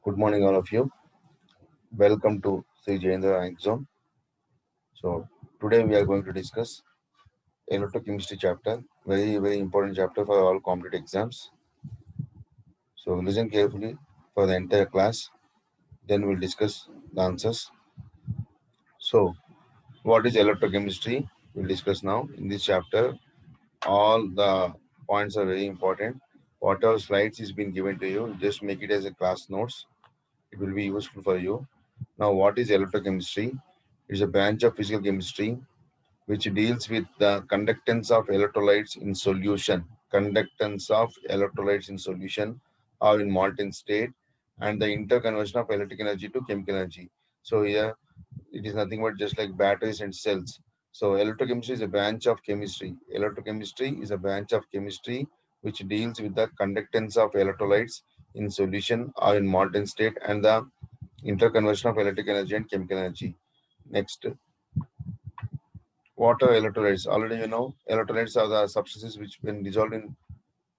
Good morning, all of you. Welcome to Sri Jayendra Rank Zone. So, today we are going to discuss electrochemistry chapter, very important chapter for all competitive exams. So, listen carefully for the entire class. Then we'll discuss the answers. So, what is electrochemistry? We'll discuss now in this chapter. All the points are very important. Whatever slides is been given to you, just make it as a class notes. It will be useful for you. Now, what is electrochemistry? It's a branch of physical chemistry which deals with the conductance of electrolytes in solution, conductance of electrolytes in solution or in molten state, and the interconversion of electric energy to chemical energy. So here it is nothing but just like batteries and cells. So electrochemistry is a branch of chemistry. Electrochemistry is a branch of chemistry which deals with the conductance of electrolytes in solution or in molten state and the interconversion of electric energy and chemical energy. Next, water electrolytes. Already you know, electrolytes are the substances which, when dissolved in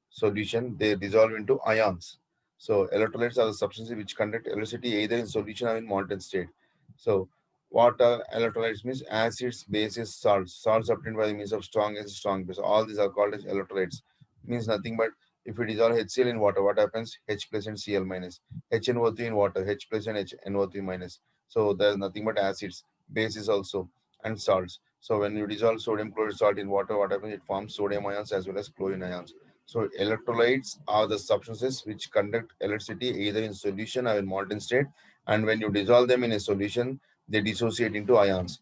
solution, they dissolve into ions. So electrolytes are the substances which conduct electricity either in solution or in molten state. So what are electrolytes means acids, bases, salts. Salts obtained by the means of strong acid, strong base. All these are called as electrolytes. Means nothing but if we dissolve HCl in water, what happens? H plus and Cl minus. HNO3 in water, H plus and HNO3 minus. So there is nothing but acids, bases also, and salts. So when you dissolve sodium chloride salt in water, what happens? It forms sodium ions as well as chlorine ions. So electrolytes are the substances which conduct electricity either in solution or in molten state. And when you dissolve them in a solution, they dissociate into ions.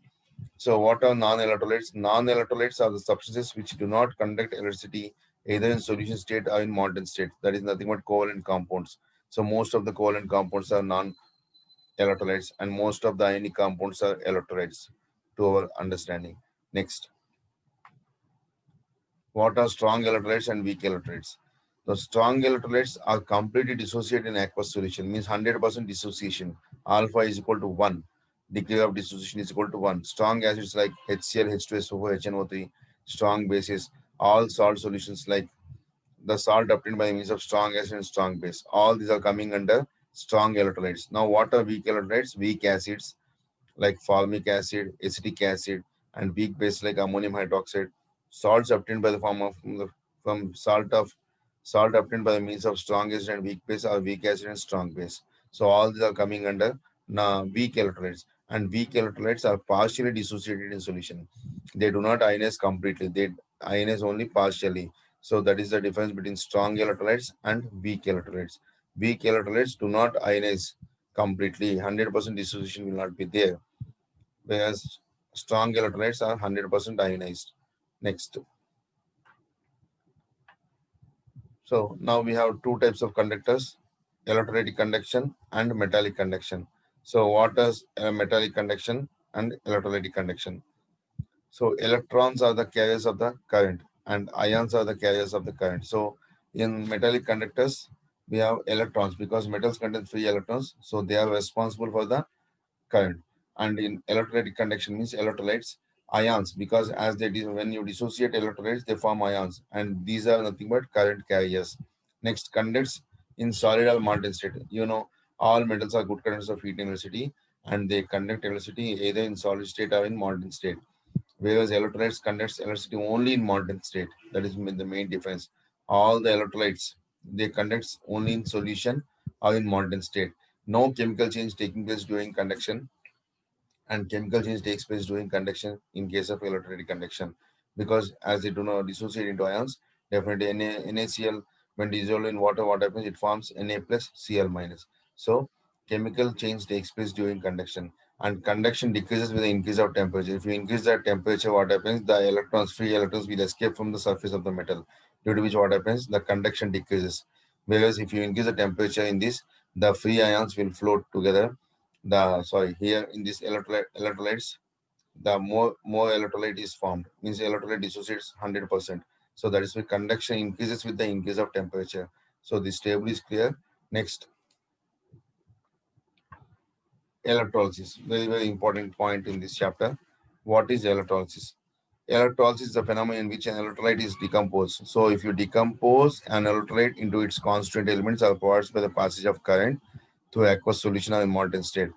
So what are non-electrolytes? Non-electrolytes are the substances which do not conduct electricity either in solution state or in molten state. That is nothing but covalent compounds. So most of the covalent compounds are non-electrolytes and most of the ionic compounds are electrolytes to our understanding. Next. What are strong electrolytes and weak electrolytes? The strong electrolytes are completely dissociated in aqueous solution, means 100% dissociation. Alpha is equal to 1. Degree of dissociation is equal to 1. Strong acids like HCl, H2SO4, HNO3, strong bases, all salt solutions like the salt obtained by means of strong acid and strong base. All these are coming under strong electrolytes. Now, what are weak electrolytes? Weak acids like formic acid, acetic acid, and weak base like ammonium hydroxide. Salts obtained by the form of from salt obtained by the means of strong acid and weak base or weak acid and strong base. So all these are coming under weak electrolytes. And weak electrolytes are partially dissociated in solution. They do not ionize completely. They ionize only partially. So that is the difference between strong electrolytes and weak electrolytes. Weak electrolytes do not ionize completely. 100% dissociation will not be there, whereas strong electrolytes are 100% ionized. Next. So now we have two types of conductors, electrolytic conduction and metallic conduction. So what is metallic conduction and electrolytic conduction? So electrons are the carriers of the current and ions are the carriers of the current. So in metallic conductors, we have electrons because metals contain free electrons. So they are responsible for the current. And in electrolytic conduction means electrolytes, ions, because as when you dissociate electrolytes, they form ions, and these are nothing but current carriers. Next, conducts in solid or molten state. You know, all metals are good conductors of heat and electricity, and they conduct electricity either in solid state or in molten state. Whereas electrolytes conducts electricity only in molten state. That is the main difference. All the electrolytes they conduct only in solution or in molten state. No chemical change taking place during conduction, and chemical change takes place during conduction in case of electrolytic conduction, because as they do not dissociate into ions, definitely NaCl when dissolved in water, what happens? It forms Na plus Cl minus. So chemical change takes place during conduction, and conduction decreases with the increase of temperature. If you increase the temperature, what happens? The electrons, free electrons, will escape from the surface of the metal, due to which what happens? The conduction decreases. Whereas if you increase the temperature in this, the free ions will float together. The sorry here in this electrolytes, the more electrolyte is formed, means electrolyte dissociates 100%. So that is why conduction increases with the increase of temperature. So this table is clear. Next, electrolysis, very important point in this chapter. What is electrolysis? Electrolysis is a phenomenon in which an electrolyte is decomposed. So if you decompose an electrolyte into its constituent elements or parts by the passage of current, to aqueous solution or molten state.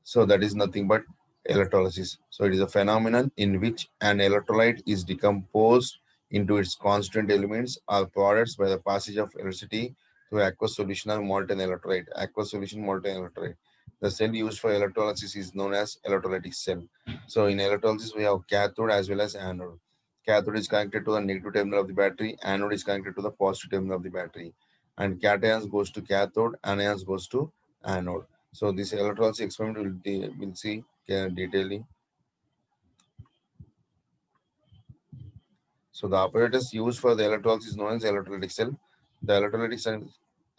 So that is nothing but electrolysis. So it is a phenomenon in which an electrolyte is decomposed into its constituent elements or products by the passage of electricity to aqueous solution or molten electrolyte. Aqueous solution, molten electrolyte. The cell used for electrolysis is known as electrolytic cell. So in electrolysis, we have cathode as well as anode. Cathode is connected to the negative terminal of the battery. Anode is connected to the positive terminal of the battery. And cations goes to cathode, anions goes to anode. So this electrolysis experiment will see detailing. So the apparatus used for the electrolysis is known as electrolytic cell. The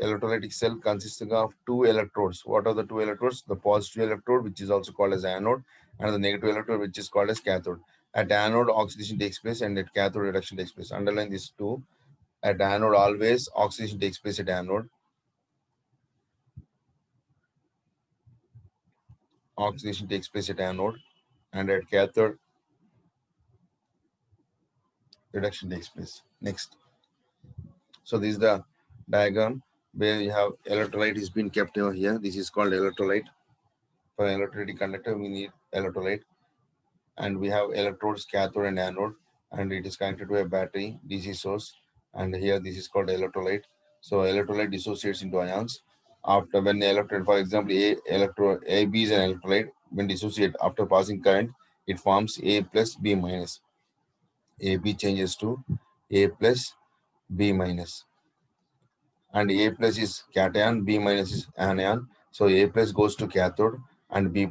electrolytic cell consists of two electrodes. What are the two electrodes? The positive electrode, which is also called as anode, and the negative electrode, which is called as cathode. At anode, oxidation takes place, and at cathode, reduction takes place. Underline these two. At anode, always oxidation takes place at anode. Oxidation takes place at anode, and at cathode, reduction takes place. Next. So this is the diagram where you have electrolyte is being kept over here. This is called electrolyte. For electrolytic conductor, we need electrolyte, and we have electrodes, cathode and anode, and it is connected to a battery DC source. And here this is called electrolyte. So electrolyte dissociates into ions. After when the electrolyte, for example, AB is an electrolyte. When dissociate after passing current, it forms A plus B minus. AB changes to A plus B minus, and A plus is cation, B minus is anion. So A plus goes to cathode and B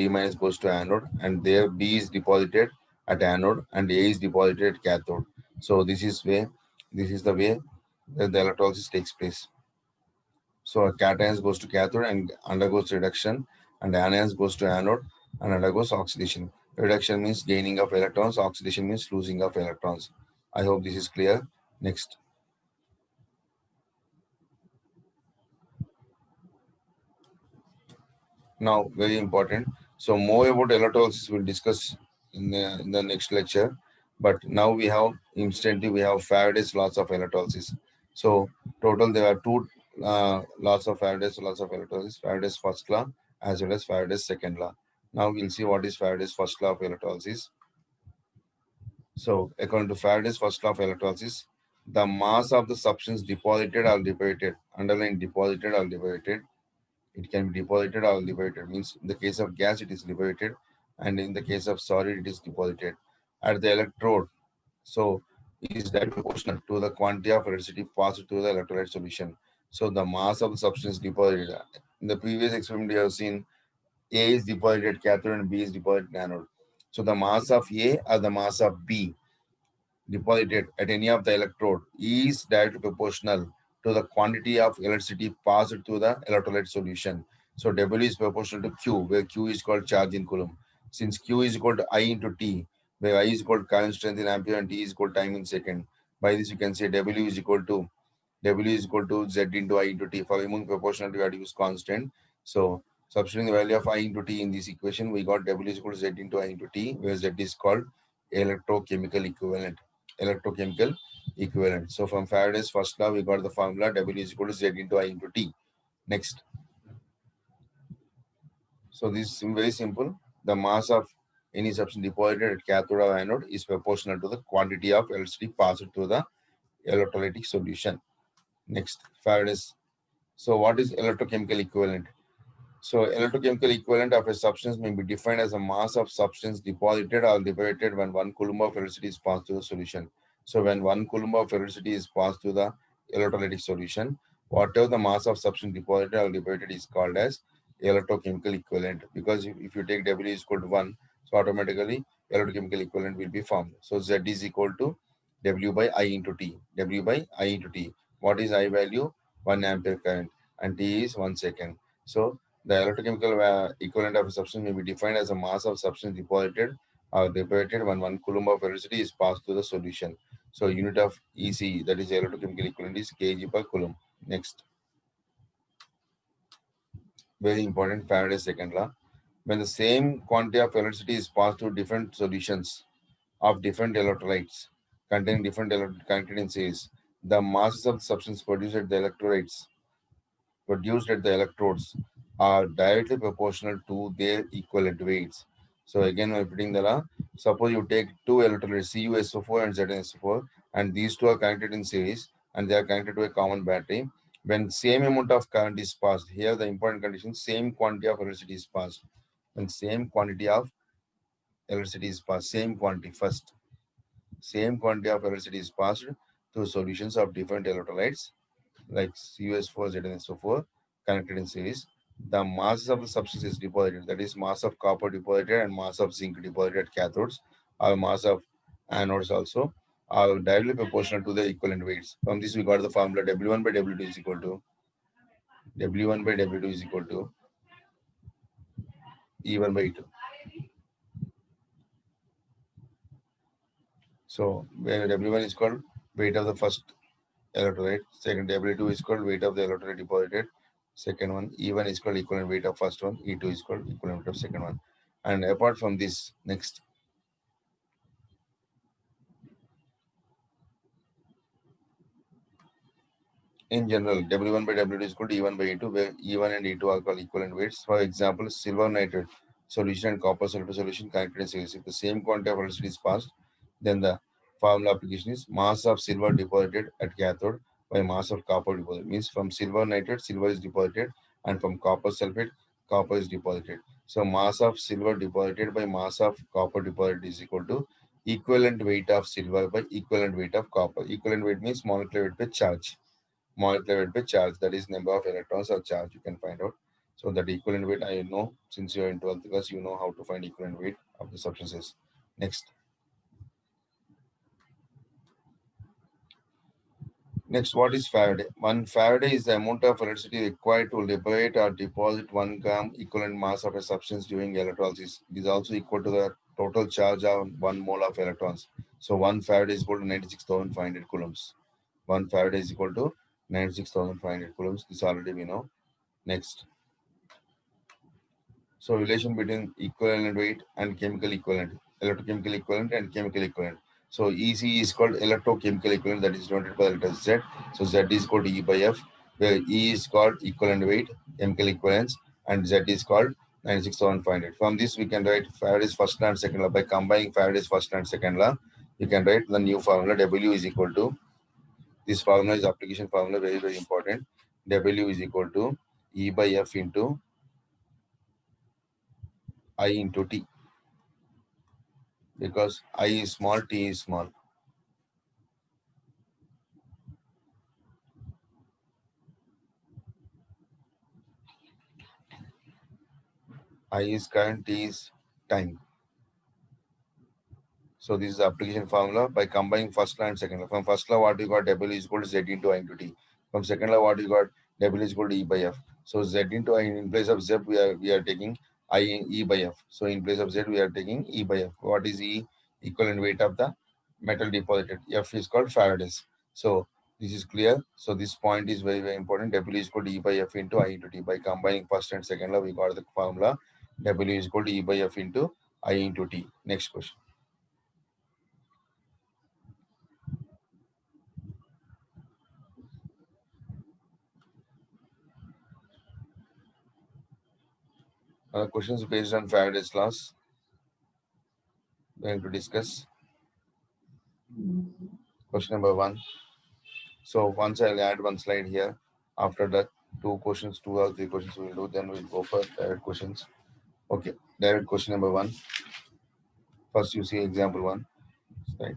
minus goes to anode, and there B is deposited at anode and A is deposited at cathode. So this is the way that the electrolysis takes place. So cations goes to cathode and undergoes reduction, and anions goes to anode and undergoes oxidation. Reduction means gaining of electrons, oxidation means losing of electrons. I hope this is clear. Next. Now, very important. So more about electrolysis we'll discuss in the next lecture. But now we have Faraday's laws of electrolysis. So total there are two laws of electrolysis, Faraday's first law as well as Faraday's second law. Now we'll see what is Faraday's first law of electrolysis. So according to Faraday's first law of electrolysis, the mass of the substance deposited or liberated, underline deposited or liberated, it can be deposited or liberated. Means in the case of gas, it is liberated, and in the case of solid, it is deposited at the electrode. So is that proportional to the quantity of electricity passed through the electrolyte solution. So the mass of the substance deposited. In the previous experiment, we have seen A is deposited cathode and B is deposited anode. So the mass of A or the mass of B deposited at any of the electrode is directly proportional to the quantity of electricity passed through the electrolyte solution. So W is proportional to Q, where Q is called charge in Coulomb. Since Q is equal to I into T, where I is equal to current strength in ampere and T is equal to time in second. By this, you can say W is equal to Z into I into T. For removing proportionality, we have to use constant. So substituting the value of I into T in this equation, we got W is equal to Z into I into T, where Z is called electrochemical equivalent. Electrochemical equivalent. So from Faraday's first law, we got the formula W is equal to Z into I into T. Next. So this is very simple. The mass of any substance deposited at cathode or anode is proportional to the quantity of electricity passed through the electrolytic solution. Next, Faraday's. So what is electrochemical equivalent? So electrochemical equivalent of a substance may be defined as a mass of substance deposited or liberated when 1 coulomb of electricity is passed through the solution. So when 1 coulomb of electricity is passed through the electrolytic solution, whatever the mass of substance deposited or liberated is called as electrochemical equivalent. Because if you take W is equal to 1, so automatically electrochemical equivalent will be formed. So Z is equal to W by I into T. W by I into T. What is I value? 1 ampere current, and T is 1 second. So the electrochemical equivalent of a substance may be defined as a mass of substance deposited or liberated when 1 coulomb of electricity is passed through the solution. So unit of EC, that is electrochemical equivalent, is kg per coulomb. Next, very important, Faraday's second law. When the same quantity of electricity is passed through different solutions of different electrolytes containing different electrode connected in series, the masses of the substance produced at the electrolytes produced at the electrodes are directly proportional to their equivalent weights. So again, I'm repeating the law. Suppose you take two electrolytes CuSO4 and ZnSO4, and these two are connected in series, and they are connected to a common battery. When same amount of current is passed, here the important condition: same quantity of electricity is passed. When same quantity of electricity is passed, same quantity of electricity is passed through solutions of different electrolytes like CuS4, ZnSO4 connected in series. The masses of the substance is deposited, that is, mass of copper deposited and mass of zinc deposited at cathodes, or mass of anodes also, are directly proportional to the equivalent weights. From this, we got the formula W1 by W2 is equal to W1 by W2 is equal to E1 by E2. So, where W1 is called weight of the first electrolyte, second W2 is called weight of the electrolyte deposited, second one E1 is called equivalent weight of first one, E2 is called equivalent weight of second one. And apart from this, next, in general, W1 by W2 is equal to E1 by E2, where E1 and E2 are called equivalent weights. For example, silver nitrate solution and copper sulfate solution connected in series. If the same quantity of electricity is passed, then the formula application is mass of silver deposited at cathode by mass of copper deposited. Means from silver nitrate, silver is deposited, and from copper sulfate, copper is deposited. So mass of silver deposited by mass of copper deposited is equal to equivalent weight of silver by equivalent weight of copper. Equivalent weight means molecular weight by charge. Molecular weight by charge, that is number of electrons or charge, you can find out. So that equivalent weight, I know, since you're in 12th class, you know how to find equivalent weight of the substances. Next. Next, what is Faraday? 1 Faraday is the amount of electricity required to liberate or deposit 1 gram equivalent mass of a substance during electrolysis. It is also equal to the total charge of 1 mole of electrons. So 1 Faraday is equal to 96,500 coulombs. 1 Faraday is equal to 96,500 coulombs. This already we know. Next. So relation between equivalent weight and chemical equivalent, electrochemical equivalent and chemical equivalent. So EC is called electrochemical equivalent, that is denoted by the letter Z. So Z is equal to E by F, where E is called equivalent weight, chemical equivalence, and Z is called 96,500. From this, we can write Faraday's first law and second law. By combining Faraday's first law and second law, you can write the new formula W is equal to, this formula is application formula, very, very important. W is equal to E by F into I into T, because I is small, T is small. I is current, T is time. So this is the application formula by combining first law and second law. From first law, what you got, W is equal to Z into I into T. From second law, what you got, W is equal to E by F. So Z into I, in place of Z, we are taking I in E by F. So in place of Z, we are taking E by F. What is E? Equivalent weight of the metal deposited. F is called Faraday's. So this is clear. So this point is very, very important. W is equal to E by F into I into T. By combining first and second law, we got the formula W is equal to E by F into I into T. Next question. Questions based on Faraday's laws. We're going to discuss question number 1. So once I'll add one slide here. After that, 2 questions, 2 or 3 questions we will do. Then we'll go for direct questions. Okay, direct question number 1. First, you see example 1. Right.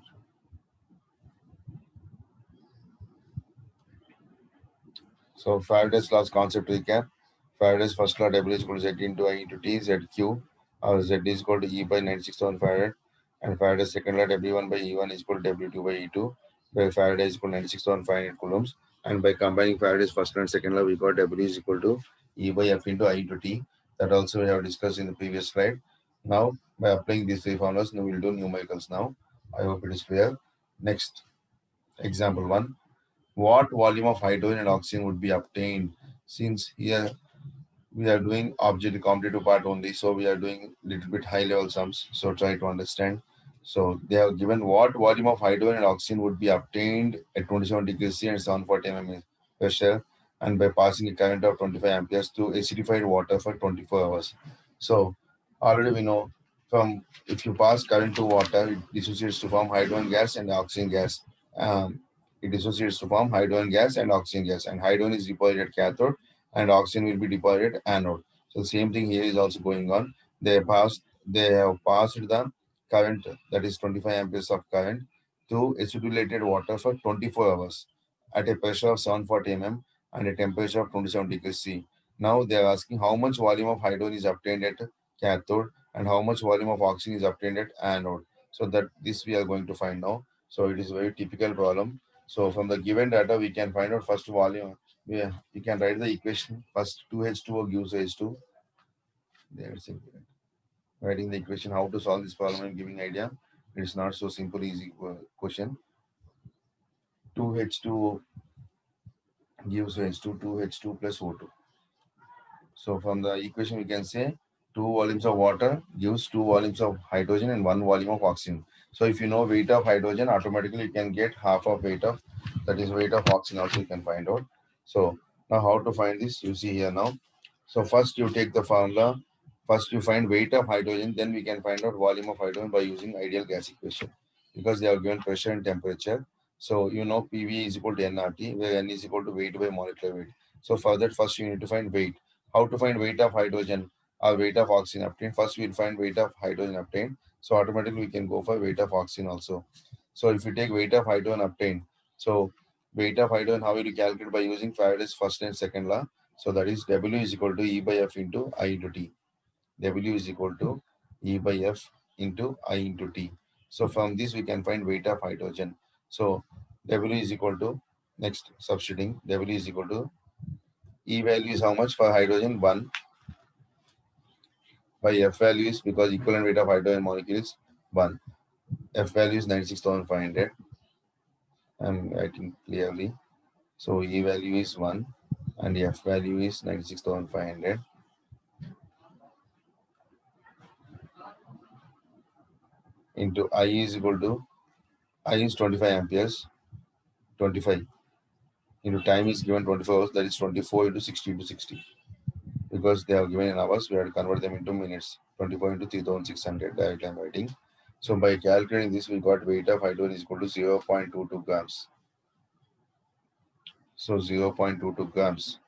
So Faraday's last concept recap. Faraday's first law W is equal to Z into I into T, ZQ, or Z is equal to E by 96,000 Farad. And Faraday's second law W1 by E1 is equal to W2 by E2, where Faraday is equal to 96,500 coulombs. And by combining Faraday's first law and second law, we got W is equal to E by F into I into T. That also we have discussed in the previous slide. Now, by applying these three formulas, we will do numericals now. I hope it is clear. Next, example 1. What volume of hydrogen and oxygen would be obtained? Since here we are doing object competitive part only, so we are doing little bit high level sums, so try to understand. So they have given what volume of hydrogen and oxygen would be obtained at 27 degrees C and 740 mm pressure and by passing a current of 25 amperes through acidified water for 24 hours. So already we know from if you pass current to water, it dissociates to form hydrogen gas and oxygen gas. Um, it dissociates to form hydrogen gas and oxygen gas, and hydrogen is deposited cathode, and oxygen will be deposited anode. So the same thing here is also going on. They have passed the current, that is 25 amperes of current, to acidulated water for 24 hours at a pressure of 740 mm and a temperature of 27 degrees C. Now they are asking how much volume of hydrogen is obtained at cathode and how much volume of oxygen is obtained at anode. So that this we are going to find now. So it is a very typical problem. So from the given data, we can find out first volume. We can write the equation. First 2H2O gives H2. There's simple. Writing the equation how to solve this problem and giving idea. It's not so simple easy question. 2H2O gives H2, 2H2 plus O2. So from the equation we can say two volumes of water gives two volumes of hydrogen and one volume of oxygen. So if you know weight of hydrogen, automatically you can get half of weight of, that is weight of oxygen also you can find out. So now how to find this, you see here now. So first you take the formula, first you find weight of hydrogen, then we can find out volume of hydrogen by using ideal gas equation, because they are given pressure and temperature. So you know PV is equal to nRT, where N is equal to weight by molecular weight. So for that first you need to find weight. How to find weight of hydrogen or weight of oxygen obtained? First, we'll find weight of hydrogen obtained. So automatically we can go for weight of oxygen also. So if you take weight of hydrogen obtained, so weight of hydrogen, how will you calculate? By using Faraday's first and second law. So that is W is equal to E by F into I into T. W is equal to E by F into I into T. So from this we can find weight of hydrogen. So W is equal to, next substituting, W is equal to E value is how much for hydrogen? 1 by F value is, because equivalent weight of hydrogen molecule is 1. F value is 96,500. I'm writing clearly. So E value is 1 and F value is 96,500 into I is equal to, I is 25 amperes, 25 into time is given 24 hours, that is 24 into 60 into 60. Because they are given in hours, we have to convert them into minutes. 24 into 3,600, directly I'm writing. So by calculating this, we got weight of hydrogen is equal to 0.22 grams. So 0.22 grams.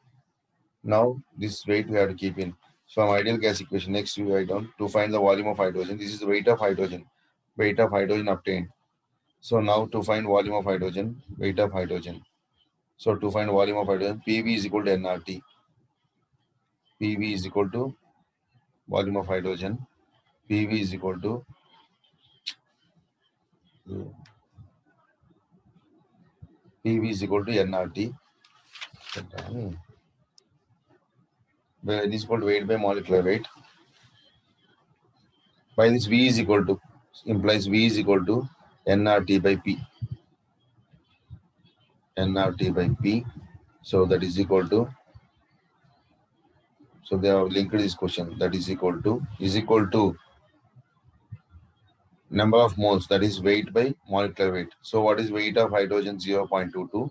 Now this weight we have to keep in. From ideal gas equation, next we write down to find the volume of hydrogen. This is the weight of hydrogen obtained. So now to find volume of hydrogen, weight of hydrogen. So to find volume of hydrogen, PV is equal to nRT. PV is equal to volume of hydrogen. PV is equal to PV is equal to nRT. Where this is equal to weight by molecular weight. By this V is equal to, implies V is equal to nRT by P. nRT by P. So that is equal to, so they have linked this question, that is equal to number of moles, that is weight by molecular weight. So what is weight of hydrogen? 0.22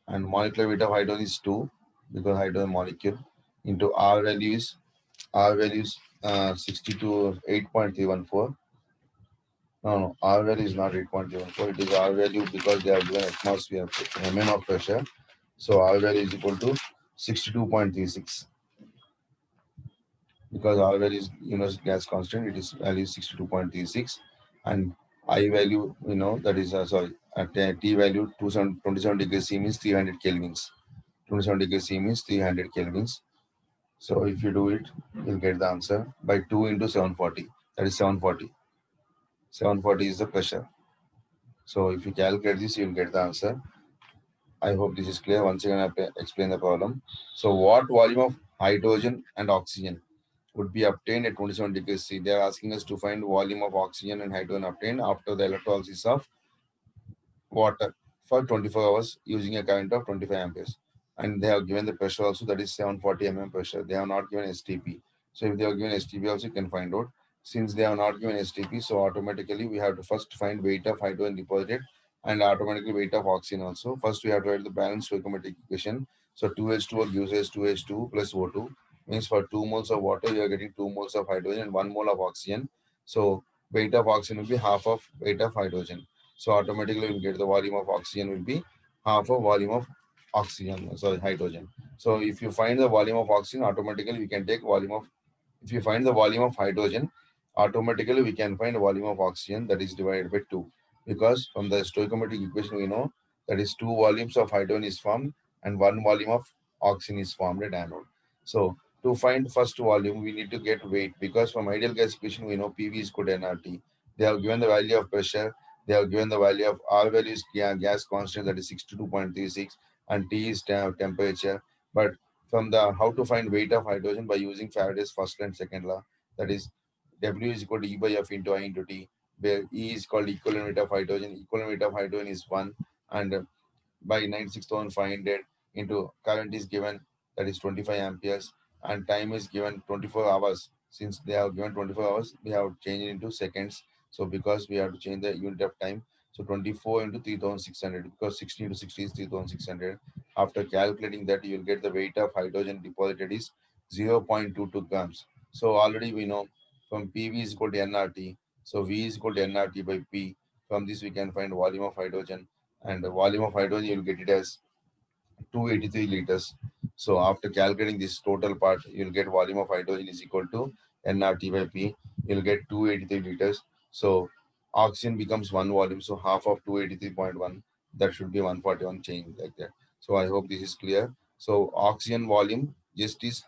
and molecular weight of hydrogen is 2 because hydrogen molecule into R value is 62 8.314. No, R value is not 8.314. It is R value because they have given atmosphere mm of pressure. So R value is equal to 62.36 because R value is universal gas constant. It is value 62.36 and I value that is sorry at T value 27 degrees C means 300 kelvins. 27 degrees C means 300 kelvins. So if you do it, you'll get the answer by 2 into 740. That is 740. 740 is the pressure. So if you calculate this, you'll get the answer. I hope this is clear. Once again, I explain the problem. So what volume of hydrogen and oxygen would be obtained at 27 degrees C? They are asking us to find volume of oxygen and hydrogen obtained after the electrolysis of water for 24 hours using a current of 25 amperes. And they have given the pressure also, that is 740 mm pressure. They have not given STP. So if they have given STP also, you can find out. Since they have not given STP, so automatically we have to first find weight of hydrogen deposited and automatically weight of oxygen also. First, we have to write the balanced stoichiometric equation. So 2H2O gives us 2H2 plus O2. Means for 2 moles of water, you are getting 2 moles of hydrogen and 1 mole of oxygen. So weight of oxygen will be half of weight of hydrogen. So automatically we get the volume of oxygen will be half of volume of oxygen, sorry, hydrogen. So if you find the volume of oxygen, automatically we can take volume of, if you find the volume of hydrogen, automatically we can find volume of oxygen, that is divided by 2. Because from the stoichiometric equation we know that is 2 volumes of hydrogen is formed and 1 volume of oxygen is formed at anode. So to find first volume, we need to get weight, because from ideal gas equation we know PV is equal to nRT. They have given the value of pressure, they have given the value of R value is gas constant, that is 62.36, and T is temperature. But from the how to find weight of hydrogen, by using Faraday's first and second law, that is W is equal to E by F into I into T, where E is called equivalent weight of hydrogen. Equivalent weight of hydrogen is 1, and by 96,500 into current is given, that is 25 amperes, and time is given 24 hours. Since they have given 24 hours, we have changed it into seconds. So because we have to change the unit of time, so 24 into 3600, because 60 into 60 is 3600. After calculating that, you will get the weight of hydrogen deposited is 0.22 grams. So already we know from PV is equal to nRT, so V is equal to nRT by P. From this we can find volume of hydrogen, and the volume of hydrogen you'll get it as 283 liters. So after calculating this total part, you'll get volume of hydrogen is equal to nRT by P. You'll get 283 liters. So oxygen becomes one volume. So half of 283.1, that should be 141 change like that. So I hope this is clear. So oxygen volume just is,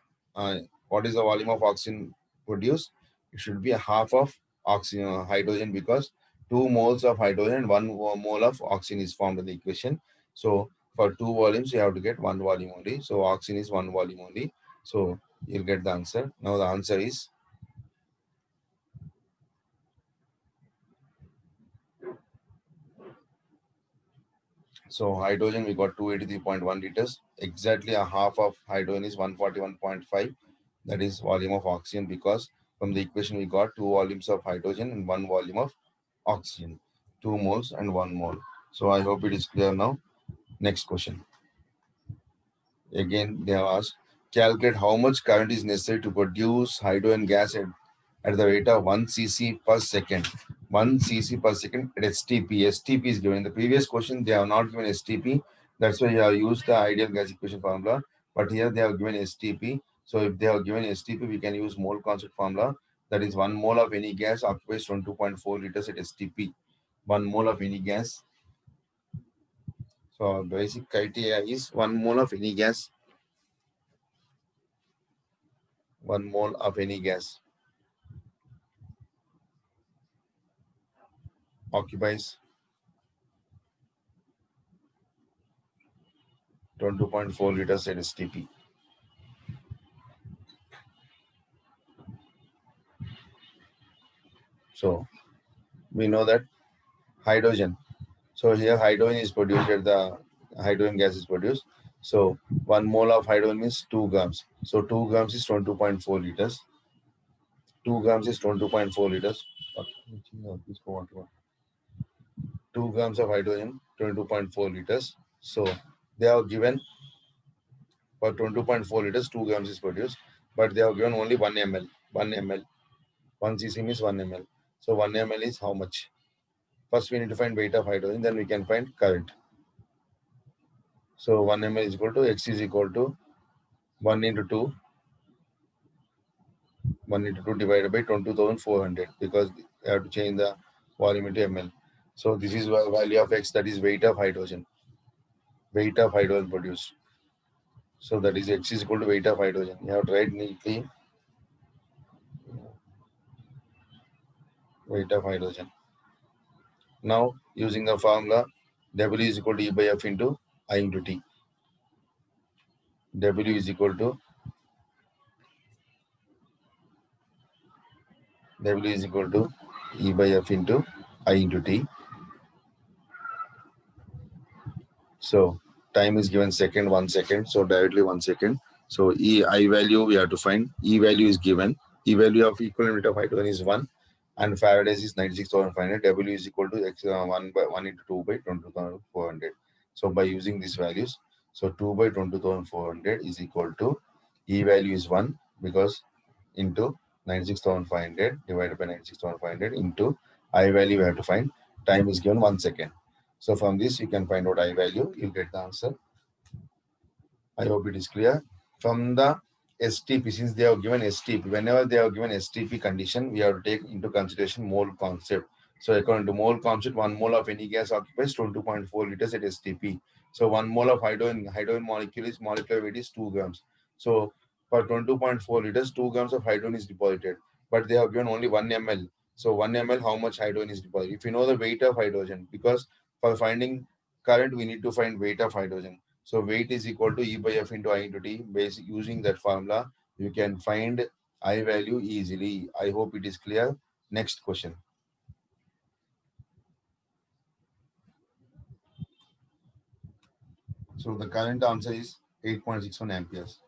what is the volume of oxygen produced? It should be a half of oxygen hydrogen, because 2 moles of hydrogen and 1 mole of oxygen is formed in the equation. So for 2 volumes, you have to get 1 volume only. So oxygen is 1 volume only. So you'll get the answer. Now the answer is, so hydrogen we got 283.1 liters. Exactly a half of hydrogen is 141.5. That is volume of oxygen, because from the equation we got 2 volumes of hydrogen and 1 volume of oxygen. 2 moles and 1 mole. So I hope it is clear now. Next question. Again, they have asked, calculate how much current is necessary to produce hydrogen gas at the rate of 1 cc per second. 1 cc per second at STP. STP is given. In the previous question, they have not given STP. That's why you have used the ideal gas equation formula. But here they have given STP. So if they have given STP, we can use mole constant formula. That is 1 mole of any gas occupies 22.4 liters at STP. 1 mole of any gas. So basic criteria is 1 mole of any gas. 1 mole of any gas occupies 22.4 liters at STP. So we know that hydrogen. So here hydrogen is produced at the hydrogen gas is produced. So 1 mole of hydrogen is 2 grams. So 2 grams is 22.4 liters. 2 grams is 22.4 liters. 2 grams of hydrogen, 22.4 liters. So they have given for 22.4 liters, 2 grams is produced, but they have given only 1 ml. 1 ml. 1 cc means 1 ml. So 1 ml is how much? First, we need to find weight of hydrogen, then we can find current. So 1 ml is equal to X is equal to 1 into 2, 1 into 2 divided by 22,400, because I have to change the volume into ml. So this is the value of X, that is weight of hydrogen. Weight of hydrogen produced. So that is X is equal to weight of hydrogen. You have to write neatly weight of hydrogen. Now using the formula, W is equal to E by F into I into T. W is equal to E by F into I into T. So time is given second, 1 second. So directly 1 second. So I value we have to find. E value is given. E value of equivalent of hydrogen is 1. and Faraday's is 96,500. W is equal to x 1 by 1 into 2 by 22,400. So by using these values, so 2 by 22,400 is equal to E value is 1 because into 96,500 divided by 96,500 into I value we have to find. Time is given 1 second. So from this you can find out I value. You'll get the answer. I hope it is clear. From the STP, since they have given STP, whenever they have given STP condition, we have to take into consideration mole concept. So according to mole concept, 1 mole of any gas occupies 22.4 liters at STP. So 1 mole of hydrogen molecule is molecular weight is 2 grams. So for 22.4 liters, 2 grams of hydrogen is deposited. But they have given only 1 ml. So 1 ml, how much hydrogen is deposited? If you know the weight of hydrogen, because for finding current, we need to find weight of hydrogen. So weight is equal to E by F into I into T. Basic using that formula, you can find I value easily. I hope it is clear. Next question. So the current answer is 8.61 amperes.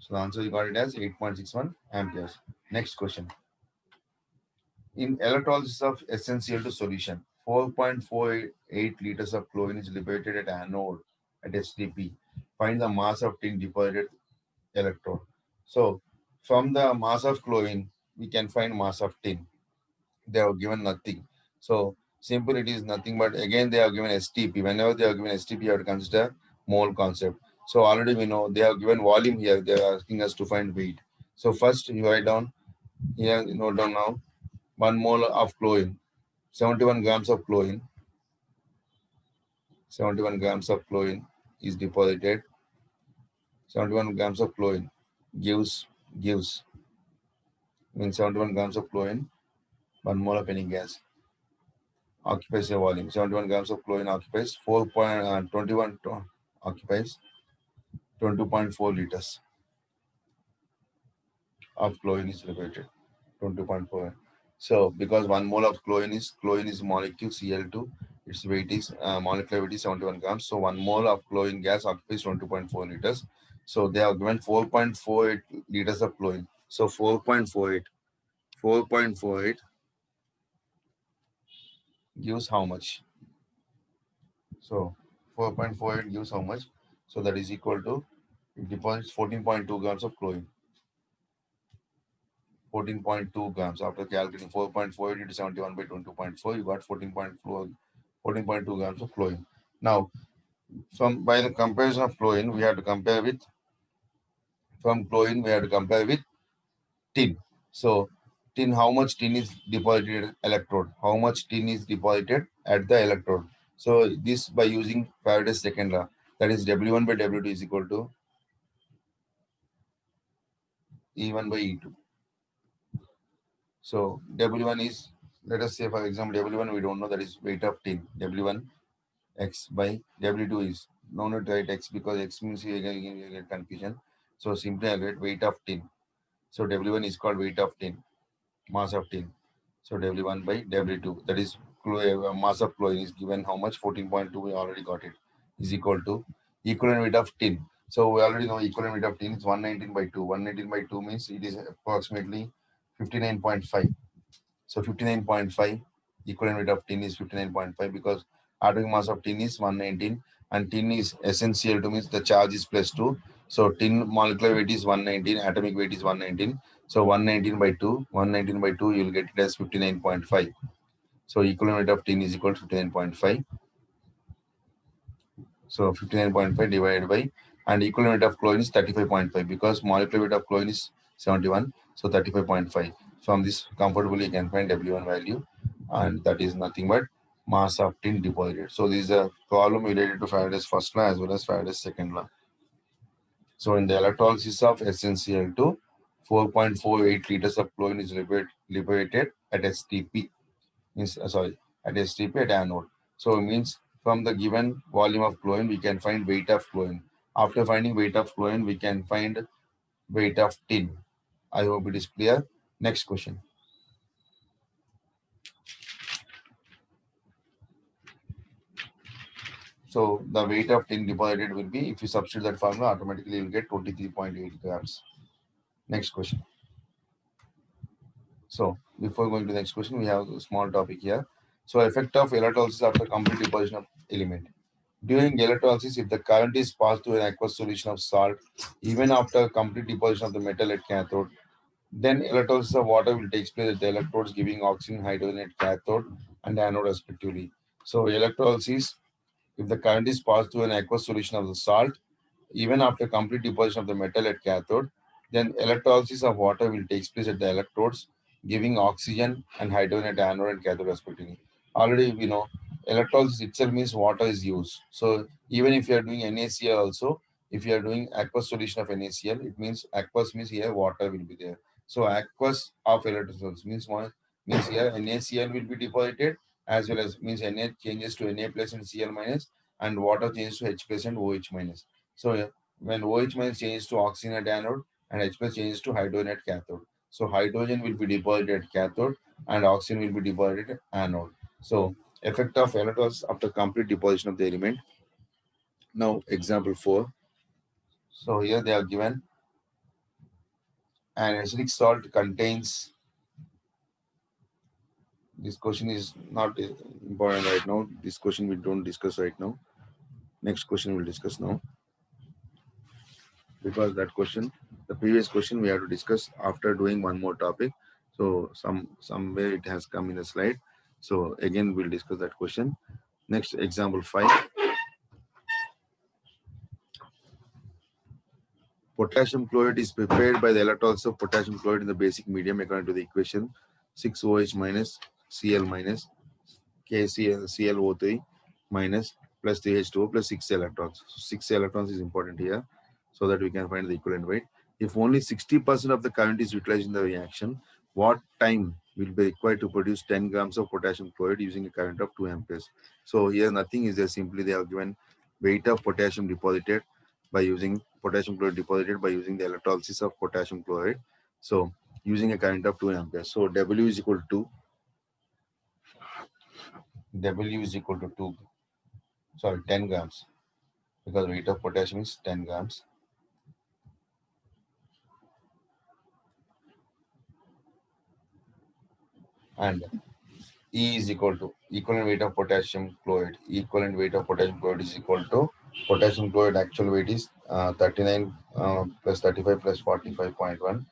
So the answer you got it as 8.61 amperes. Next question. In electrolysis of essential to solution, 4.48 liters of chlorine is liberated at anode at STP. Find the mass of tin deposited electrode. So from the mass of chlorine, we can find mass of tin. They have given nothing. So simple it is nothing, but again they have given STP. Whenever they have given STP, you have to consider mole concept. So already we know they have given volume here. They are asking us to find weight. So first you write down here, note down now 1 mole of chlorine, 71 grams of chlorine, 71 grams of chlorine is deposited. 71 grams of chlorine gives means 71 grams of chlorine, 1 mole of any gas occupies a volume. 71 grams of chlorine occupies 4.21 occupies 20.4 liters of chlorine is liberated. 20.4. So because 1 mole of chlorine is molecule Cl2, its weight is molecular weight is 71 grams. So 1 mole of chlorine gas occupies 20.4 liters. So they are given 4.48 liters of chlorine. So 4.48 gives how much? So 4.48 gives how much? So that is equal to, it deposits 14.2 grams of chlorine. 14.2 grams. After calculating 4.48 into 71 by 22.4, you got 14.2 grams of chlorine. Now, by the comparison of chlorine, we have to compare with, tin. So tin, how much tin is deposited at electrode? How much tin is deposited at the electrode? So this by using Faraday's second law, that is W1 by W2 is equal to E1 by E2. So W1 is, let us say for example, W1 we don't know, that is weight of tin. W1 X by W2 is, no need to write X because X means you get confusion. So simply I'll write weight of tin. So W1 is called weight of tin, mass of tin. So W1 by W2, that is mass of chlorine is given how much? 14.2, we already got it, is equal to equivalent weight of tin. So we already know equivalent weight of tin is 119 by 2. 119 by 2 means it is approximately 59.5. So 59.5, equivalent weight of tin is 59.5 because atomic mass of tin is 119 and tin is essential to means the charge is plus 2. So tin molecular weight is 119, atomic weight is 119. So 119 by 2, 119 by 2, you will get it as 59.5. So equivalent weight of tin is equal to 59.5. So 59.5 divided by, and equivalent weight of chlorine is 35.5 because molecular weight of chlorine is 71. So 35.5. From this comfortably you can find W1 value, and that is nothing but mass of tin deposited. So this is a problem related to Faraday's first law as well as Faraday's second law. So in the electrolysis of SnCl2, 4.48 liters of chlorine is liberated at STP. At STP at anode. So it means from the given volume of chlorine, we can find weight of chlorine. After finding weight of chlorine, we can find weight of tin. I hope it is clear. Next question. So the weight of tin deposited will be, if you substitute that formula, automatically you will get 23.8 grams. Next question. So before going to the next question, we have a small topic here. So effect of electrolysis after complete deposition of element. During electrolysis, if the current is passed through an aqueous solution of salt, even after complete deposition of the metal at cathode, then electrolysis of water will take place at the electrodes, giving oxygen, hydrogen at cathode and anode respectively. So electrolysis, if the current is passed through an aqueous solution of the salt, even after complete deposition of the metal at cathode, then electrolysis of water will take place at the electrodes, giving oxygen and hydrogen at anode and cathode respectively. Already we know electrolysis itself means water is used. So even if you are doing NaCl also, if you are doing aqueous solution of NaCl, it means aqueous means here water will be there. So aqueous of electrolysis means one means here NaCl will be deposited as well as means Na changes to Na plus and Cl minus and water changes to H plus and OH minus. So when OH minus changes to oxygen at anode and H plus changes to hydrogen at cathode. So hydrogen will be deposited at cathode and oxygen will be deposited at anode. So effect of electrolysis after complete deposition of the element. Now example 4. So here they are given an acidic salt contains, this question is not important right now. This question we don't discuss right now. Next question we'll discuss now. Because that question, the previous question we have to discuss after doing one more topic. So somewhere it has come in the slide. So again we'll discuss that question. Next example 5. Potassium chloride is prepared by the electrolysis of potassium chloride in the basic medium according to the equation 6OH minus Cl minus KClO3 minus plus 3H2O plus 6 electrons. So 6 electrons is important here so that we can find the equivalent weight. If only 60% of the current is utilized in the reaction, what time will be required to produce 10 grams of potassium chloride using a current of 2 amperes? So here nothing is there, simply they have given weight of potassium deposited by using potassium chloride deposited by using the electrolysis of potassium chloride. So using a current of 2 amperes. So W is equal to W is equal to 10 grams, because weight of potassium is 10 grams. And E is equal to equivalent weight of potassium chloride. Equivalent weight of potassium chloride is equal to potassium chloride actual weight is 39 plus 35 plus 45.1.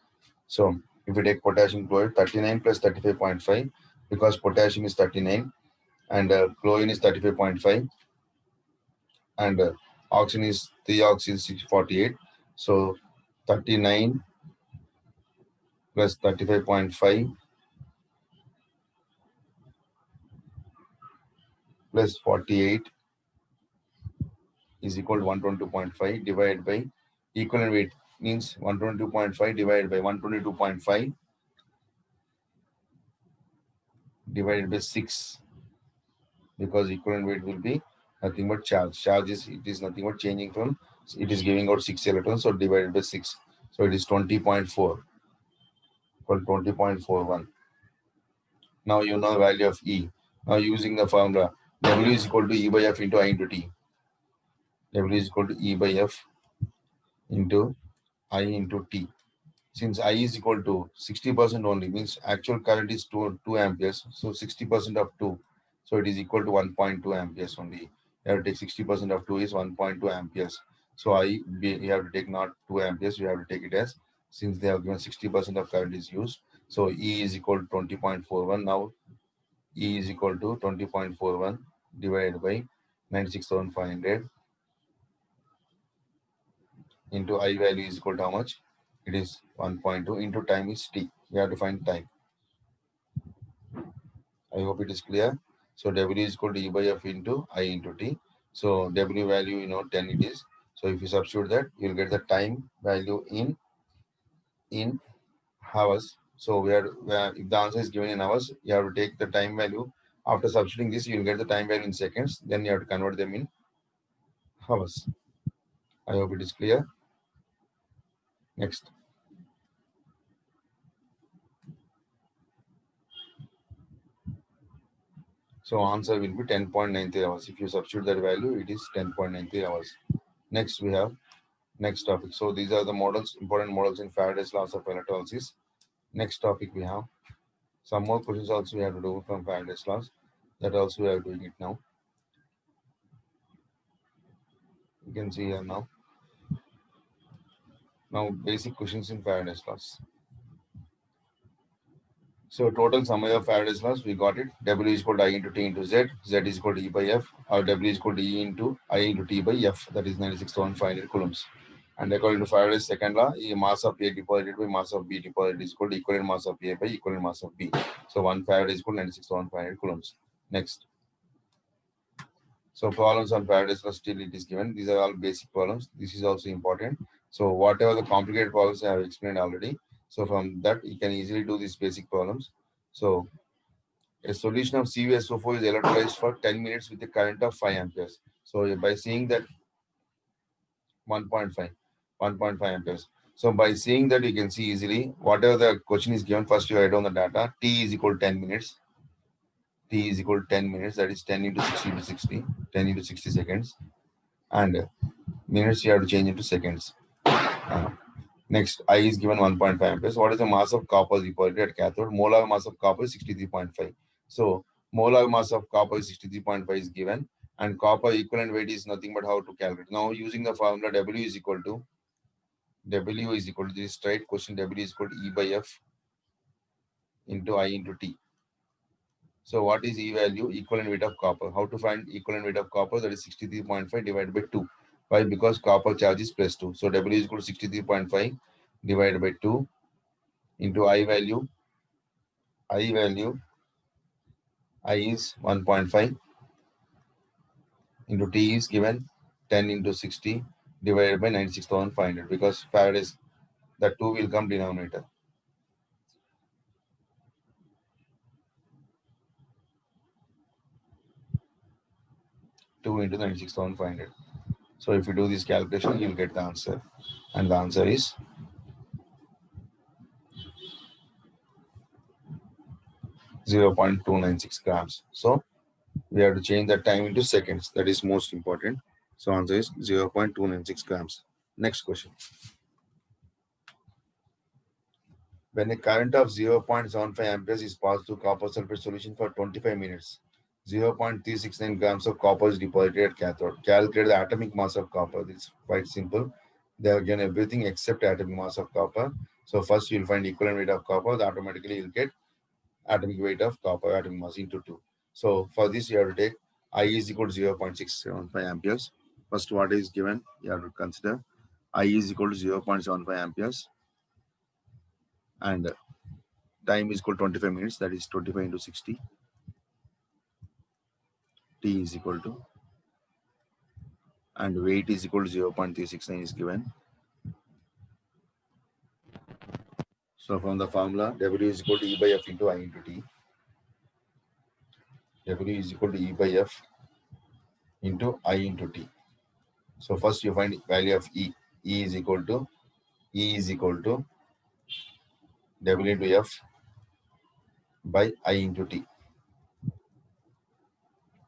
So if we take potassium chloride 39 plus 35.5, because potassium is 39 and chlorine is 35.5 and oxygen is 3 oxygen 648. So 39 plus 35.5 plus 48 is equal to 122.5 divided by equivalent weight means 122.5 divided by 122.5 divided by 6, because equivalent weight will be nothing but charge. Charge is, it is nothing but changing from, it is giving out 6 electrons, so divided by 6. So it is 20.4 equal 20.41. Now you know the value of E. Now using the formula W is equal to E by F into I into T. W is equal to E by F into I into T. Since I is equal to 60% only, means actual current is 2 amperes. So 60% of 2. So it is equal to 1.2 amperes only. You have to take 60% of 2 is 1.2 amperes. So you have to take not 2 amperes, you have to take it as, since they have given 60% of current is used. So E is equal to 20.41. Now E is equal to 20.41 divided by 96,500 into I value is equal to how much? It is 1.2 into time is T. We have to find time. I hope it is clear. So W is equal to E by F into I into T. So W value, 10 it is. So if you substitute that, you'll get the time value in hours. So if the answer is given in hours, you have to take the time value. After substituting this, you'll get the time value in seconds. Then you have to convert them in hours. I hope it is clear. Next. So answer will be 10.93 hours. If you substitute that value, it is 10.93 hours. Next we have next topic. So these are the models, important models in Faraday's laws of electrolysis. Next topic we have Some more questions also we have to do from Faraday's laws. That also we are doing it now. You can see here now. Now basic questions in Faraday's laws. So total summary of Faraday's laws, we got it. W is equal to I into T into Z. Z is equal to E by F. Or W is equal to E into I into T by F. That is 96,500 coulombs. And according to Faraday's second law, the mass of A deposited by mass of B deposited is equal to equivalent mass of A by equivalent mass of B. So 1 Farad is equal to 96,500 coulombs. Next. So problems on Faraday's law still it is given. These are all basic problems. This is also important. So whatever the complicated problems I have explained already. So from that you can easily do these basic problems. So a solution of CvSO4 is electrolyzed for 10 minutes with a current of 5 amperes. So by seeing that 1.5, 1.5 amperes. So by seeing that you can see easily whatever the question is given, first you write down the data. T is equal to 10 minutes. T is equal to 10 minutes. That is 10 into 60 into 60, 10 into 60 seconds. And minutes you have to change into seconds. Next, I is given 1.5 amperes. What is the mass of copper deposited at cathode? Molar mass of copper is 63.5. So molar mass of copper is 63.5 is given, and copper equivalent weight is nothing but how to calculate. Now using the formula W is equal to this straight question. W is equal to E by F into I into T. So what is E value? Equivalent weight of copper. How to find equivalent weight of copper? That is 63.5 divided by 2. Why? Because copper charge is plus 2. So W is equal to 63.5 divided by 2 into I value. I value, I is 1.5 into T is given 10 into 60 divided by 96,500 because Faraday's, the 2 will come denominator. Two into 96,500. So if you do this calculation, you'll get the answer. And the answer is 0.296 grams. So we have to change the time into seconds. That is most important. So answer is 0.296 grams. Next question. When a current of 0.75 amperes is passed through copper sulfate solution for 25 minutes, 0.369 grams of copper is deposited at cathode. Calculate the atomic mass of copper. It's quite simple. They have given everything except atomic mass of copper. So first you'll find equivalent weight of copper. Then automatically you'll get atomic weight of copper, atomic mass into 2. So for this you have to take I is equal to 0.675 amperes. First what is given, you have to consider I is equal to 0.75 amperes and time is equal to 25 minutes. That is 25 into 60. T is equal to, and weight is equal to 0.369 is given. So from the formula, W is equal to E by F into I into T. W is equal to E by F into I into T. So first you find value of E. E is equal to W into F by I into T.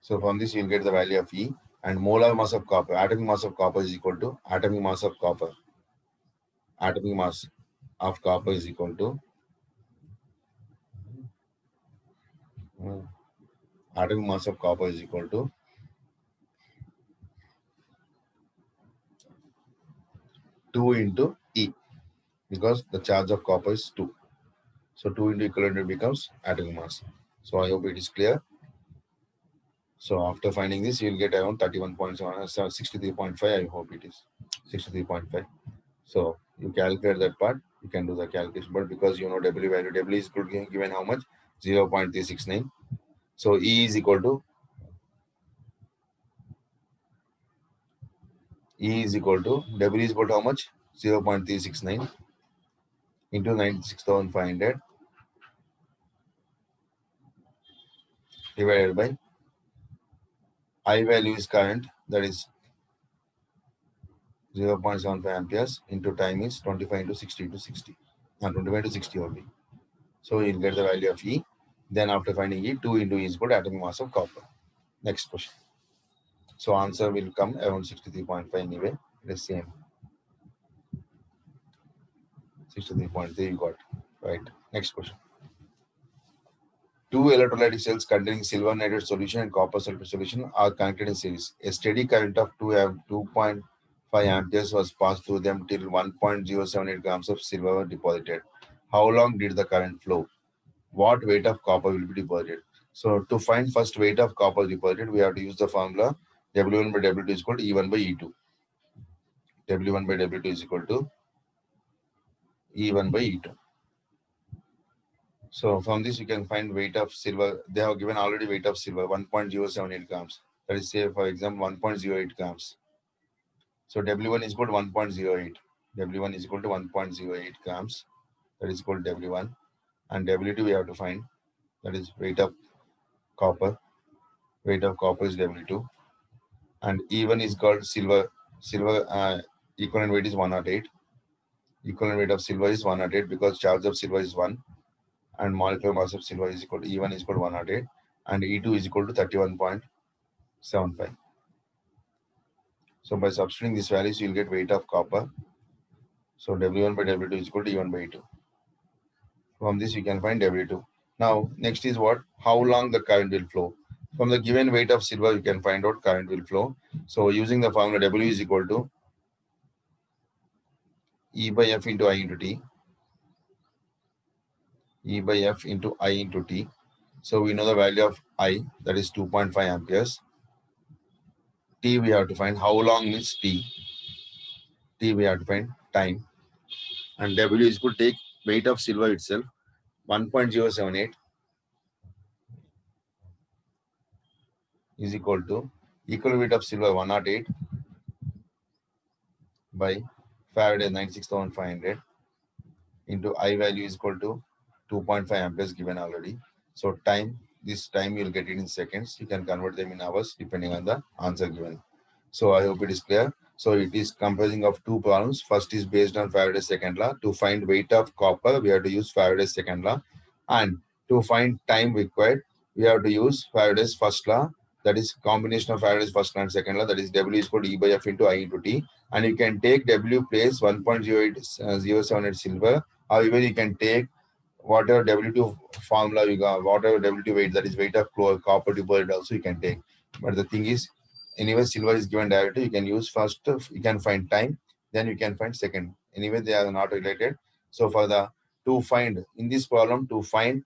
So from this you will get the value of E, and molar mass of copper, atomic mass of copper is equal to atomic mass of copper. Atomic mass of copper is equal to atomic mass of copper is equal to 2 into E, because the charge of copper is 2. So 2 into equivalent becomes atomic mass. So I hope it is clear. So after finding this, you will get around 31.7, 63.5. I hope it is 63.5. So you calculate that part, you can do the calculation. But because you know W value, W is given how much? 0.369. So E is equal to W is equal to how much? 0.369 into 96,500 divided by I value is current, that is 0.75 amperes into time is 25 into 60 to 60. 25 to 60 only. So you'll get the value of E. Then after finding E, 2 into E is equal to atomic mass of copper. Next question. So answer will come around 63.5 anyway. The same. 63.3 you got. Right. Next question. Two electrolytic cells containing silver nitrate solution and copper sulfate solution are connected in series. A steady current of 2.5 amperes was passed through them till 1.078 grams of silver were deposited. How long did the current flow? What weight of copper will be deposited? So to find first weight of copper deposited, we have to use the formula W1 by W2 is equal to E1 by E2. W1 by W2 is equal to E1 by E2. So from this you can find weight of silver. They have given already weight of silver 1.078 grams. That is say for example 1.08 grams. So W1 is equal to 1.08. W1 is equal to 1.08 grams. That is equal to W1. And W2 we have to find. That is weight of copper. Weight of copper is W2. And E1 is called silver. Silver equivalent weight is 108. Equivalent weight of silver is 108 because charge of silver is 1. And molecular mass of silver is equal to E1 is equal to 108 and E2 is equal to 31.75. So by substituting these values, you will get weight of copper. So W1 by W2 is equal to E1 by E2. From this, you can find W2. Now, next is what? How long the current will flow. From the given weight of silver, you can find out current will flow. So using the formula W is equal to E by F into I into T. E by F into I into T. So we know the value of I, that is 2.5 amperes. T we have to find. How long is T? T we have to find time. And W is equal to take weight of silver itself, 1.078 is equal to equal weight of silver 108 by Faraday 96,500 into I value is equal to 2.5 amperes given already. So time, this time you'll get it in seconds. You can convert them in hours depending on the answer given. So I hope it is clear. So it is comprising of two problems. First is based on Faraday's second law. To find weight of copper, we have to use Faraday's second law. And to find time required, we have to use Faraday's first law. That is combination of Faraday's first law and second law. That is W is equal to E by F into I into T. And you can take W place 1.078 silver. However, you can take whatever W2 formula you got, whatever W2 weight, that is weight of copper deposit also you can take. But the thing is, anyway, silver is given directly. You can use first, you can find time, then you can find second. Anyway, they are not related. So for the to find in this problem to find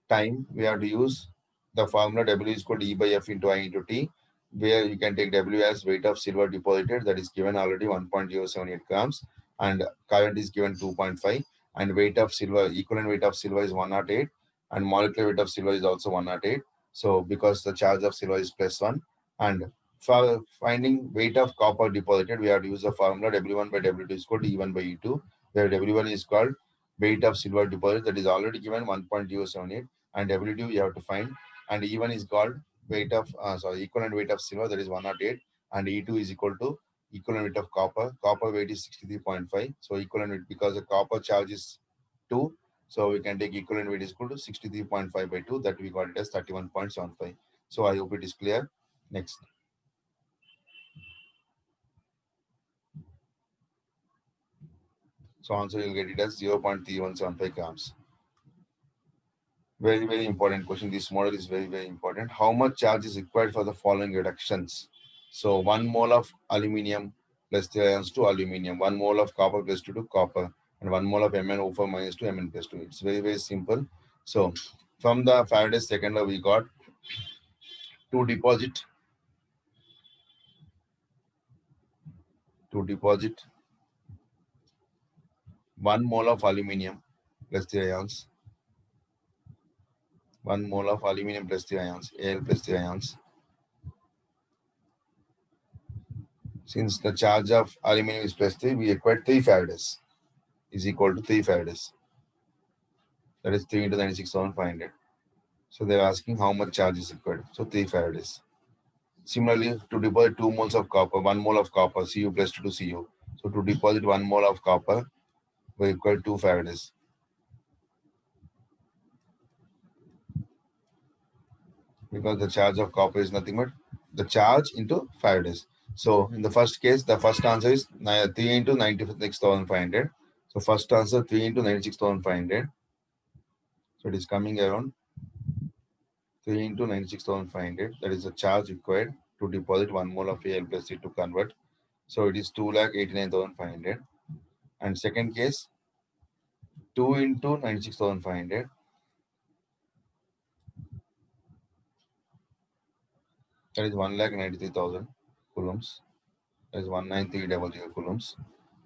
time, we have to use the formula W is equal to E by F into I into T, where you can take W as weight of silver deposited, that is given already 1.078 grams, and current is given 2.5, and weight of silver, equivalent weight of silver is 108, and molecular weight of silver is also 108. So because the charge of silver is +1, and for finding weight of copper deposited, we have to use the formula W1 by W2 is equal to E1 by E2, where W1 is called weight of silver deposit, that is already given 1.078, and W2 you have to find, and E1 is called weight of equivalent weight of silver, that is 108, and E2 is equal to equivalent weight of copper. Copper weight is 63.5, so equivalent weight, because the copper charge is 2, so we can take equivalent weight is equal to 63.5 by 2, that we got it as 31.75. So I hope it is clear. Next. So answer you'll get it as 0.3175 grams. Very, very important question. This model is very, very important. How much charge is required for the following reductions? So 1 mole of aluminium plus 3 ions to aluminium, 1 mole of copper plus 2 to copper, and 1 mole of MnO4 minus to Mn plus 2. It's very, very simple. So from the Faraday's second law, we got to deposit 1 mole of aluminium plus 3 ions, 1 mole of aluminium plus 3 ions, Al plus 3 ions. Since the charge of aluminum is +3, we require 3 Faradays is equal to 3 Faradays. That is 3 into 96,500. So they're asking how much charge is required. So 3 Faradays. Similarly, to deposit 2 moles of copper, 1 mole of copper, Cu plus 2 to Cu. So to deposit 1 mole of copper, we require 2 Faradays. Because the charge of copper is nothing but the charge into Faradays. So in the first case, the first answer is 3 into 96,500. So first answer 3 into 96,500. So it is coming around 3 into 96,500. That is the charge required to deposit 1 mole of Al plus C to convert. So it is 2,89,500. And second case, 2 into 96,500. That is 1,93,000 coulombs. That is 193,000 coulombs.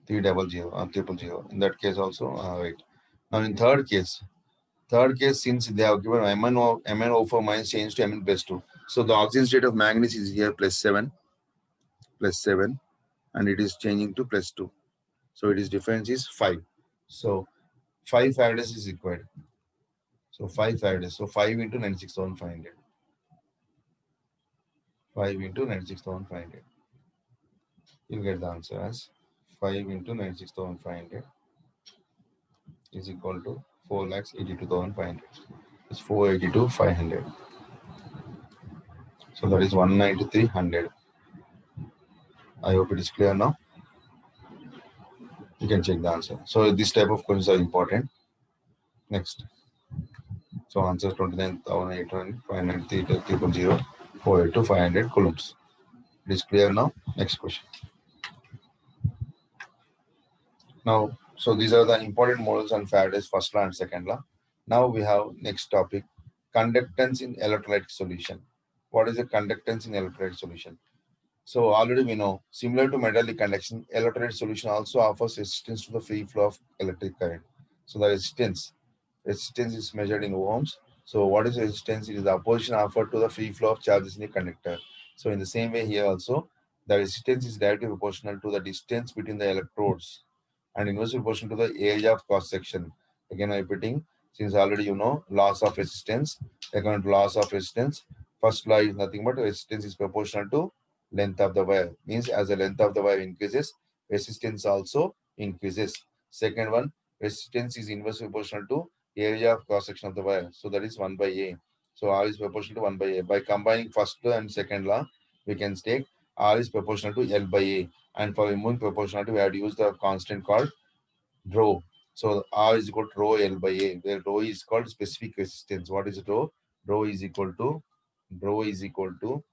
300, 000. In that case also, wait. Now in third case, since they have given MnO for minus change to Mn plus 2. So the oxygen state of manganese is here plus 7, and it is changing to plus 2. So it is difference is 5. So 5 Faradays is required. So 5 Faradays. So 5 into 96,500. 5 into 96,500. You'll get the answer as 5 into 96,500 is equal to 4,82,500. It's 482,500. So that is 193,100. I hope it is clear now. You can check the answer. So this type of questions are important. Next. So answer 29,800, 593,000, 482,500 coulombs. It is clear now. Next question. Now, so these are the important models on Faraday's first law and second law. Now we have next topic, conductance in electrolytic solution. What is the conductance in electrolytic solution? So already we know, similar to metallic conduction, electrolyte solution also offers resistance to the free flow of electric current. So the resistance is measured in ohms. So what is resistance? It is the opposition offered to the free flow of charges in a conductor. So in the same way here also, the resistance is directly proportional to the distance between the electrodes and inversely proportional to the area of cross section. Again, I'm repeating, since already you know loss of resistance, according to loss of resistance, first law is nothing but resistance is proportional to length of the wire. Means as the length of the wire increases, resistance also increases. Second one, resistance is inversely proportional to area of cross section of the wire. So that is 1 by A. So R is proportional to 1 by A. By combining first law and second law, we can take R is proportional to L by A. And for removing proportionality, we have to use the constant called rho. So R is equal to rho L by A, where rho is called specific resistance. What is rho? Rho is equal to rho is equal to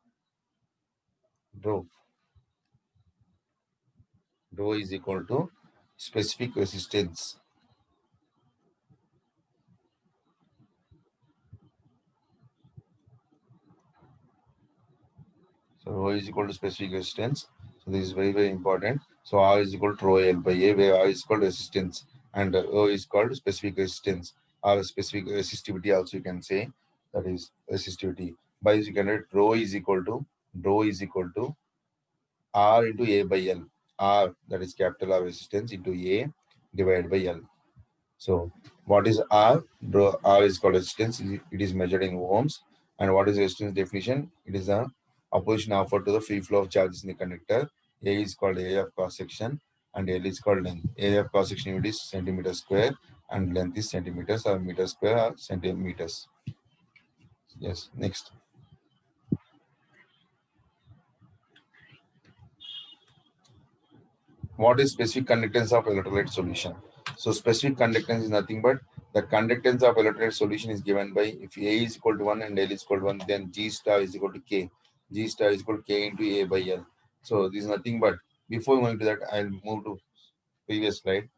rho. Rho is equal to specific resistance. So rho is equal to specific resistance. So this is very, very important. So R is equal to rho L by A, where R is called resistance and rho is called specific resistance or specific resistivity also you can say, that is resistivity. By this you can write rho is equal to R into A by L. R, that is capital R resistance, into A divided by L. So what is R? R is called resistance. It is measured in ohms. And what is resistance definition? It is the opposition offered to the free flow of charges in the conductor. A is called area of cross section and L is called length. Area of cross section unit is centimeter square and length is centimeters or meter square or centimeters. Yes, next. What is specific conductance of electrolyte solution? So specific conductance is nothing but the conductance of electrolyte solution is given by, if A is equal to 1 and L is equal to 1, then G star is equal to K. G star is equal to K into A by L. So this is nothing but, before going to that, I'll move to previous slide.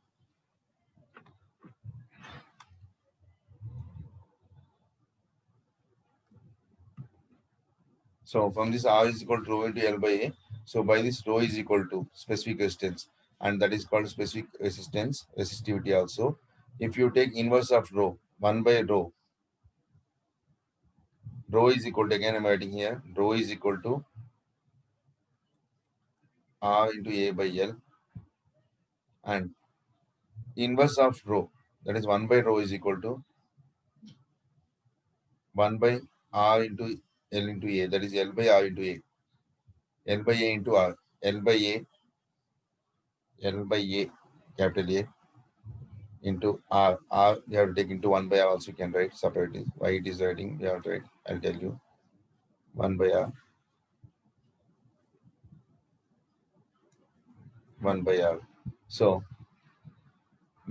So from this R is equal to rho into L by A. So by this rho is equal to specific resistance, and that is called specific resistance, resistivity also. If you take inverse of rho, 1 by rho is equal to, again I'm writing here, rho is equal to R into A by L, and inverse of rho, that is 1 by rho, is equal to 1 by R into L into A, that is L by R into A, L by A into R, L by A, L by A, capital A into R. R you have to take into 1 by R also, you can write separately. Why it is writing, you have to write, I'll tell you. 1 by R, 1 by R. So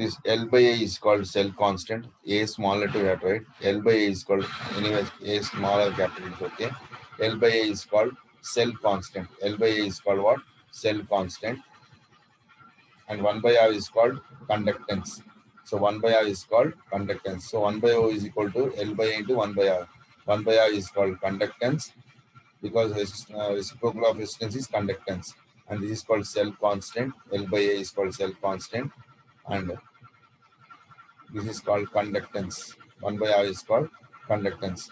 This L by A is called cell constant. A small letter we have to write. L by A is called, anyways, A small or capital is okay. L by A is called cell constant. L by A is called what? Cell constant. And 1 by R is called conductance. So 1 by R is called conductance. So 1 by O is equal to L by A into 1 by R. 1 by R is called conductance because reciprocal of resistance is conductance. And this is called cell constant. L by A is called cell constant. And this is called conductance. 1 by R is called conductance.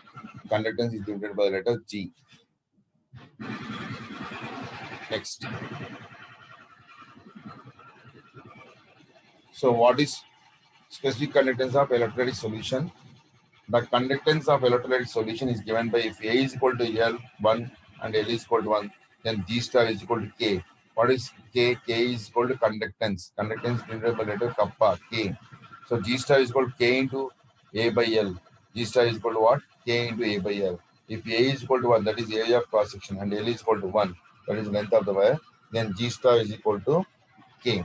Conductance is denoted by the letter G. Next. So what is specific conductance of electrolytic solution? The conductance of electrolytic solution is given by if A is equal to L1 and L is equal to 1, then G star is equal to K. What is K? K is equal to conductance. Conductance denoted by letter kappa, K. So G star is equal to K into A by L. G star is equal to what? K into A by L. If A is equal to 1, that is area of cross section, and L is equal to 1, that is length of the wire, then G star is equal to K.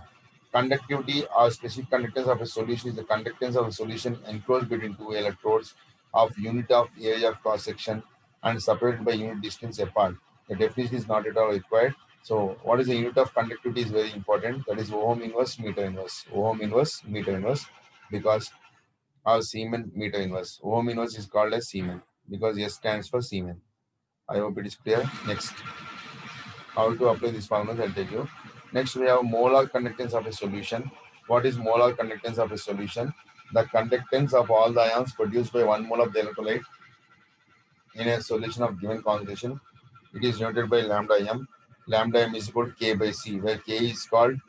Conductivity or specific conductance of a solution is the conductance of a solution enclosed between two electrodes of unit of area of cross section and separated by unit distance apart. The definition is not at all required. So, what is the unit of conductivity is very important. That is ohm inverse meter inverse. Ohm inverse meter inverse because or Siemens meter inverse. Ohm inverse is called as Siemens because S stands for Siemens. I hope it is clear. Next, how to apply this formula, I'll tell you. Next, we have molar conductance of a solution. What is molar conductance of a solution? The conductance of all the ions produced by 1 mole of the electrolyte in a solution of given concentration. It is denoted by lambda m. Lambda m is equal to K by C, where K is called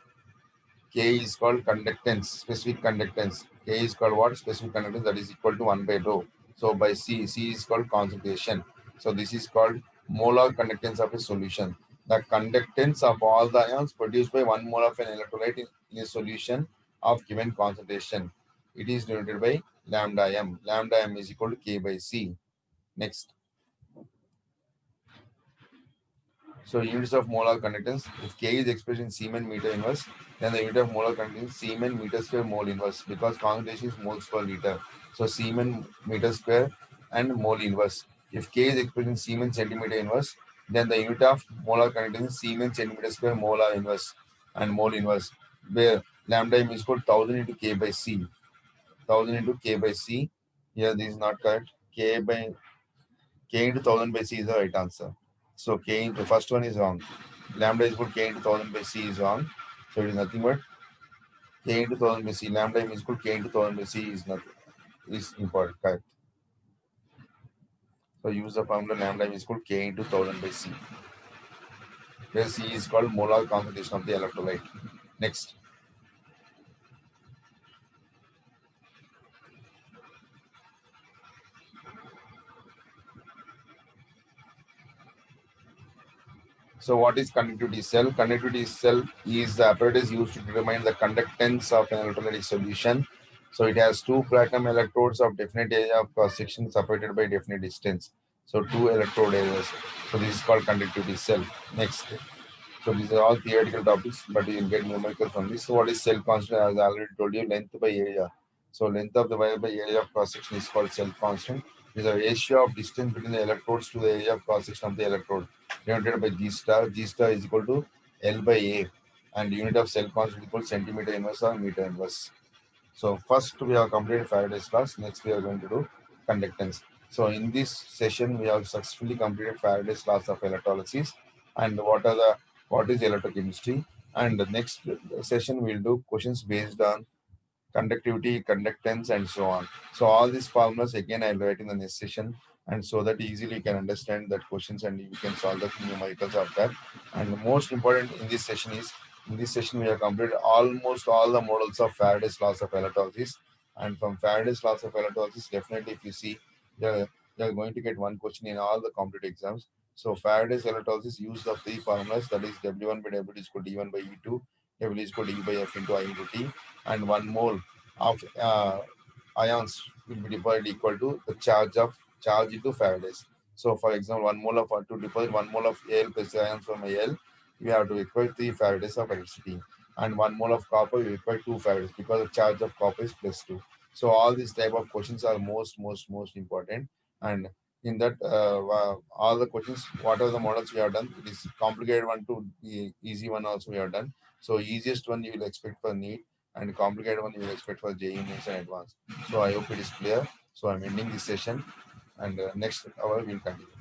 conductance, specific conductance. K is called what? Specific conductance, that is equal to 1 by rho. So by C is called concentration. So this is called molar conductance of a solution. The conductance of all the ions produced by 1 mole of an electrolyte in a solution of given concentration. It is denoted by lambda m. Lambda m is equal to K by C. Next. So units of molar conductance, if K is expressed in Siemens meter inverse, then the unit of molar conductance is Siemens meter square mole inverse because concentration is moles per liter. So Siemens meter square and mole inverse. If K is expressed in Siemens centimeter inverse, then the unit of molar conductance is Siemens centimeter square molar inverse and mole inverse, where lambda m is equal to 1000 into K by C. 1000 into K by C. Here this is not correct. K into 1000 by C is the right answer. So K into the first one is wrong. Lambda is equal to K into 1000 by C is wrong. So it is nothing but K into 1000 by C. Lambda is equal to K into 1000 by C is nothing, is important. Correct. So use the formula lambda is equal to K into 1000 by C, where C is called molar concentration of the electrolyte. Next. So what is conductivity cell? Conductivity cell is the apparatus used to determine the conductance of an electrolytic solution. So it has two platinum electrodes of definite area of cross section separated by definite distance. So two electrode areas. So this is called conductivity cell. Next. So these are all theoretical topics, but you will get numerical from this. So what is cell constant? As I already told you, length by area. So length of the wire by area of cross section is called cell constant. It is a ratio of distance between the electrodes to the area of cross section of the electrode, denoted by G star. G star is equal to L by A, and unit of cell constant is equal to centimeter inverse or meter inverse. So first we have completed Faraday's laws. Next we are going to do conductance. So in this session we have successfully completed Faraday's laws of electrolysis and what is electrochemistry. And the next session we'll do questions based on conductivity, conductance, and so on. So all these formulas again I'll write in the next session, and so that easily you can understand that questions and you can solve the numericals of that. And the most important in this session is in this session we have completed almost all the models of Faraday's laws of electrolysis. And from Faraday's laws of electrolysis, definitely if you see you're going to get one question in all the competitive exams. So Faraday's electrolysis used the three formulas, that is W1 by W is equal to E1 by E2, W is equal to E by F into I into T, and 1 mole of ions will be deployed equal to the charge into Faraday's. So for example, 1 mole of to deploy 1 mole of Al plus ions from Al, you have to require 3 Faradays of electricity. and 1 mole of copper, you require 2 farads because the charge of copper is +2. So all these type of questions are most important. And in that, all the questions, whatever the models we have done, it is complicated one to the easy one also we have done. So easiest one you will expect for NEET, and complicated one you will expect for JEE Mains and advanced. So I hope it is clear. So I'm ending this session, and next hour we'll continue.